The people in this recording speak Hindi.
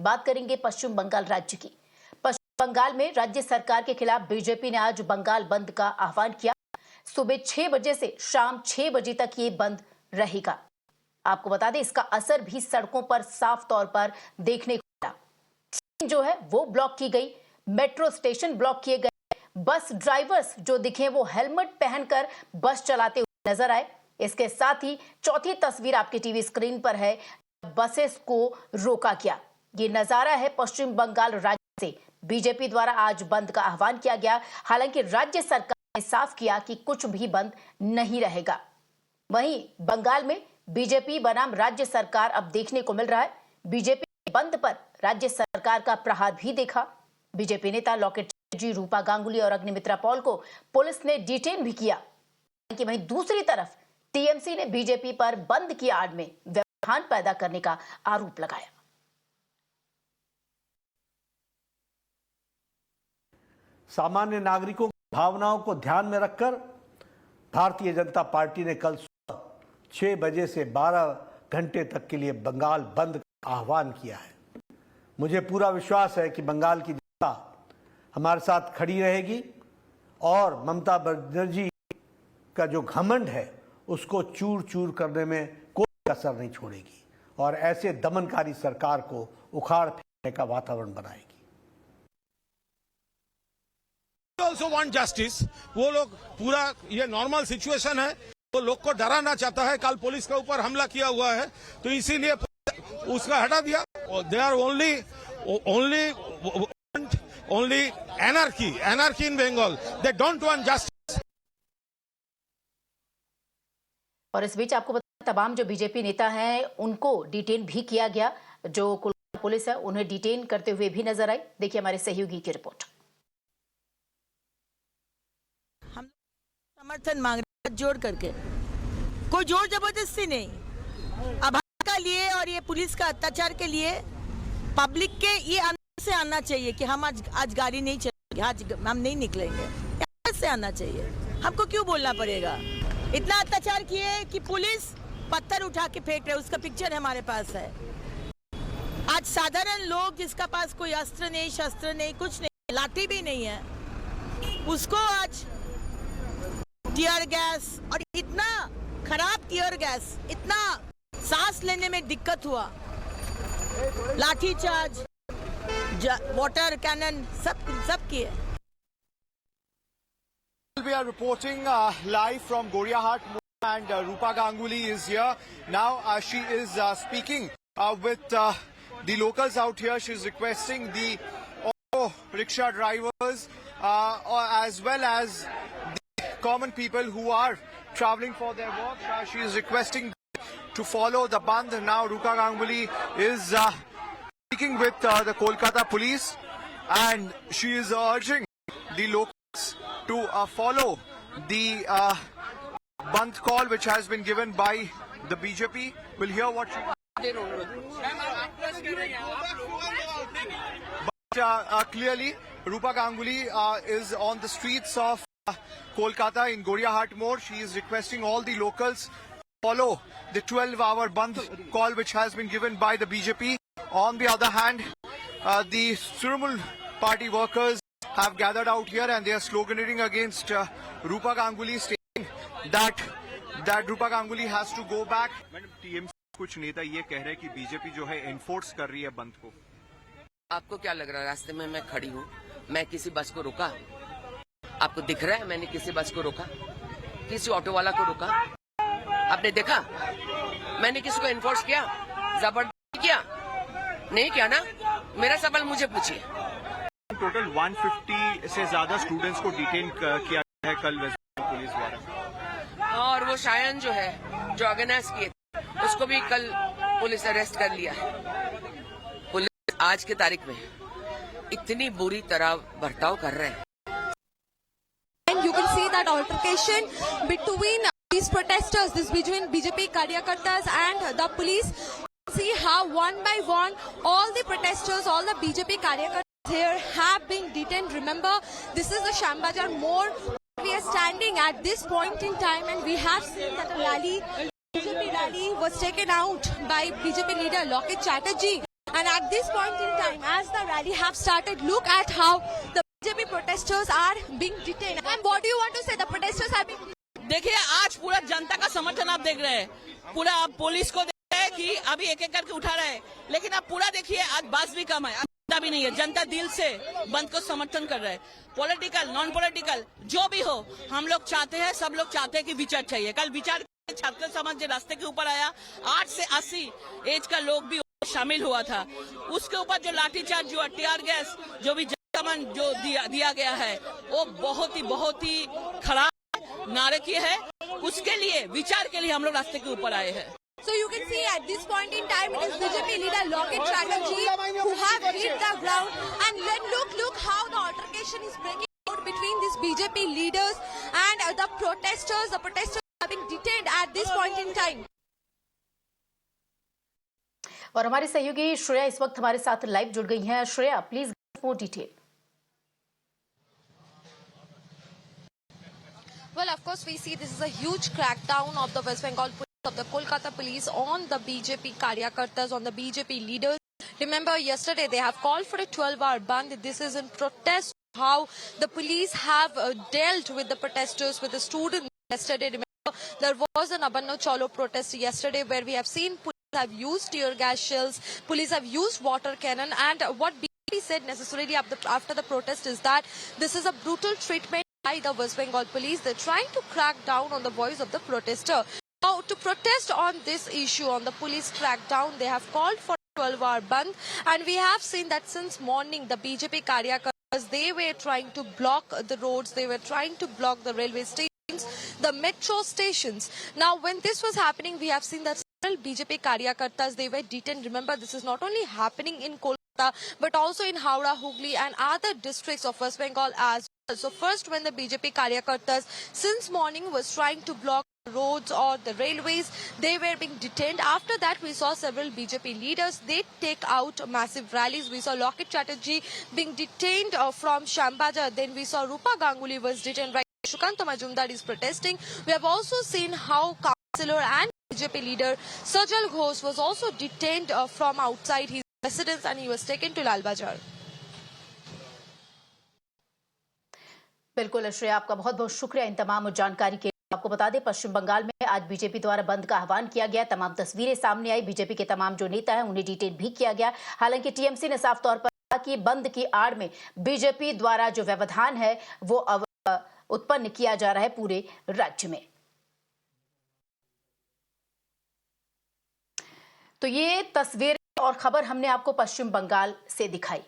बात करेंगे पश्चिम बंगाल राज्य की। पश्चिम बंगाल में राज्य सरकार के खिलाफ बीजेपी ने आज बंगाल बंद का आह्वान किया। सुबह 6 बजे से शाम 6 बजे तक ये बंद रहेगा। आपको बता दें, इसका असर भी सड़कों पर साफ तौर पर देखने को मिला। ट्रेन जो है वो ब्लॉक की गई, मेट्रो स्टेशन ब्लॉक किए गए, बस ड्राइवर्स जो दिखे वो हेलमेट पहनकर बस चलाते हुए नजर आए। इसके साथ ही चौथी तस्वीर आपके टीवी स्क्रीन पर है, बसेस को रोका गया। ये नजारा है पश्चिम बंगाल राज्य से बीजेपी द्वारा आज बंद का आह्वान किया गया। हालांकि राज्य सरकार ने साफ किया कि कुछ भी बंद नहीं रहेगा। वहीं बंगाल में बीजेपी बनाम राज्य सरकार अब देखने को मिल रहा है। बीजेपी के बंद पर राज्य सरकार का प्रहार भी देखा। बीजेपी नेता लॉकेट चैटर्जी, रूपा गांगुली और अग्निमित्रा पॉल को पुलिस ने डिटेन भी किया। वहीं दूसरी तरफ टीएमसी ने बीजेपी पर बंद की आड़ में व्यवधान पैदा करने का आरोप लगाया। सामान्य नागरिकों की भावनाओं को ध्यान में रखकर भारतीय जनता पार्टी ने कल 6 बजे से 12 घंटे तक के लिए बंगाल बंद का आह्वान किया है। मुझे पूरा विश्वास है कि बंगाल की जनता हमारे साथ खड़ी रहेगी और ममता बनर्जी का जो घमंड है उसको चूर चूर करने में कोई कसर नहीं छोड़ेगी और ऐसे दमनकारी सरकार को उखाड़ फेंकने का वातावरण बनाएगी। also want justice। वो लोग पूरा ये नॉर्मल सिचुएशन है, वो लोग को डराना चाहता है। कल पुलिस के ऊपर हमला किया हुआ है तो इसीलिए उसका हटा दिया। They are only anarchy in Bengal. They don't want justice. और इस बीच आपको बता, तमाम जो बीजेपी नेता हैं उनको डिटेन भी किया गया। जो पुलिस है उन्हें डिटेन करते हुए भी नजर आई। देखिए हमारे सहयोगी की रिपोर्ट। हम समर्थन मांग रहे हैं जोड़ करके, कोई जोर जबरदस्ती नहीं। आभार का लिए और ये पुलिस का अत्याचार के लिए पब्लिक के ये अंदर से आना चाहिए कि हम आज गाड़ी नहीं चलेंगे, आज हम नहीं निकलेंगे, अंदर से आना चाहिए। हमको क्यों बोलना पड़ेगा? इतना अत्याचार किए कि पुलिस पत्थर उठा के फेंक रहे, उसका पिक्चर हमारे पास है। आज साधारण लोग जिसका पास कोई अस्त्र नहीं, शस्त्र नहीं, कुछ नहीं, लाठी भी नहीं है, उसको आज टीयर गैस और इतना खराब टीयर गैस, इतना सांस लेने में दिक्कत हुआ, लाठी चार्ज, वाटर कैनन सब किए। We are reporting live from Goriahat and Rupa Ganguly is here. Now she is speaking with the locals out here. She is requesting the auto rickshaw drivers as well as the common people who are traveling for their work. She is requesting to follow the band. Now Rupa Ganguly is speaking with the Kolkata police and she is urging the locals to follow the band call which has been given by the BJP. We'll hear what she... But clearly, Rupa Ganguly is on the streets of Kolkata in Goriahat Mode. She is requesting all the locals follow the 12-hour band call which has been given by the BJP. On the other hand, the Trinamool party workers have gathered out here and they are sloganeering against Rupa Ganguly, stating that Rupa Ganguly has to go back. Madam, TMC कुछ नेता ये कह रहे हैं कि बीजेपी जो है एनफोर्स कर रही है बंद को। आपको क्या लग रहा है? रास्ते में मैं खड़ी हूँ, मैं किसी बस को रोका? आपको दिख रहा है मैंने किसी बस को रोका, किसी ऑटो वाला को रोका? आपने देखा मैंने किसी को एनफोर्स किया, जबरदस्ती किया? नहीं किया ना। मेरा सवाल मुझे पूछिए। टोटल 150 से ज्यादा स्टूडेंट्स को डिटेन किया गया है कल पुलिस द्वारा, और वो शायन जो है जो ऑर्गेनाइज किए उसको भी कल पुलिस अरेस्ट कर लिया है। पुलिस आज की तारीख में इतनी बुरी तरह बर्ताव कर रहे हैं। And you can see that altercation between these protesters, this between BJP Karyakartas and the police. See how one by one all the protesters, all the BJP Karyakartas here have been detained. Remember, this is the Shambhajar Mode. We are standing at this point in time and we have seen that a rally, BJP rally was taken out by BJP leader Loket Chatterjee. And at this point in time as the rally have started, look at how the BJP protesters are being detained. And what do you want to say? The protesters have been... देखिए आज पूरा जनता का समर्थन आप देख रहे हैं, पूरा आप पुलिस को देख रहे हैं कि अभी एक एक करके उठा रहे हैं, लेकिन आप पूरा देखिए आज बस भी कम है, जनता भी नहीं है, जनता दिल से बंद को समर्थन कर रहे हैं। पॉलिटिकल नॉन पॉलिटिकल जो भी हो, हम लोग चाहते हैं, सब लोग चाहते हैं कि विचार चाहिए। कल विचार छात्र समाज जो रास्ते के ऊपर आया, 8 से 80 एज का लोग भी शामिल हुआ था, उसके ऊपर जो लाठीचार्ज हुआ, टीआर गैस जो भी सामान जो दिया गया है, वो बहुत ही खराब नारकीय है। उसके लिए विचार के लिए हम लोग रास्ते के ऊपर आए हैं। So you can see at this point in time it is BJP leader Locket Chatterjee who have hit the ground, and then look how the altercation is breaking out between these BJP leaders and the protesters. The protesters are being detained at this point in time. और हमारी सहयोगी श्रेया इस वक्त हमारे साथ लाइव जुड़ गई हैं। Shreya, please more detail. Well, of course, we see this is a huge crackdown of the West Bengal police, of the Kolkata police on the BJP Karyakartas, on the BJP leaders. Remember, yesterday they have called for a 12-hour ban. This is in protest how the police have dealt with the protesters, with the students yesterday. Remember, there was an Abanno Cholo protest yesterday where we have seen police have used tear gas shells, police have used water cannon, and what BJP said necessarily after the protest is that this is a brutal treatment by the West Bengal police. They're trying to crack down on the voice of the protester. Now, to protest on this issue, on the police crackdown, they have called for a 12-hour ban, and we have seen that since morning, the BJP Karyakartas, they were trying to block the roads, they were trying to block the railway stations, the metro stations. Now, when this was happening, we have seen that several BJP Karyakartas, they were detained. Remember, this is not only happening in Kolkata, but also in Howrah, Hooghly, and other districts of West Bengal as well. So first, when the BJP Karyakartas since morning was trying to block roads or the railways, they were being detained. After that, we saw several BJP leaders, they take out massive rallies. We saw Locket Chatterjee being detained from Shambaja. Then we saw Rupa Ganguly was detained. Right, Shukanta Majumdar is protesting. We have also seen how councillor and BJP leader Sajal Ghosh was also detained from outside his residence, and he was taken to Lal Bazar. बिल्कुल श्रेया, आपका बहुत बहुत शुक्रिया इन तमाम जानकारी के लिए। आपको बता दें, पश्चिम बंगाल में आज बीजेपी द्वारा बंद का आह्वान किया गया। तमाम तस्वीरें सामने आई, बीजेपी के तमाम जो नेता हैं उन्हें डिटेन भी किया गया। हालांकि टीएमसी ने साफ तौर पर कहा कि बंद की आड़ में बीजेपी द्वारा जो व्यवधान है वो उत्पन्न किया जा रहा है पूरे राज्य में। तो ये तस्वीर और खबर हमने आपको पश्चिम बंगाल से दिखाई।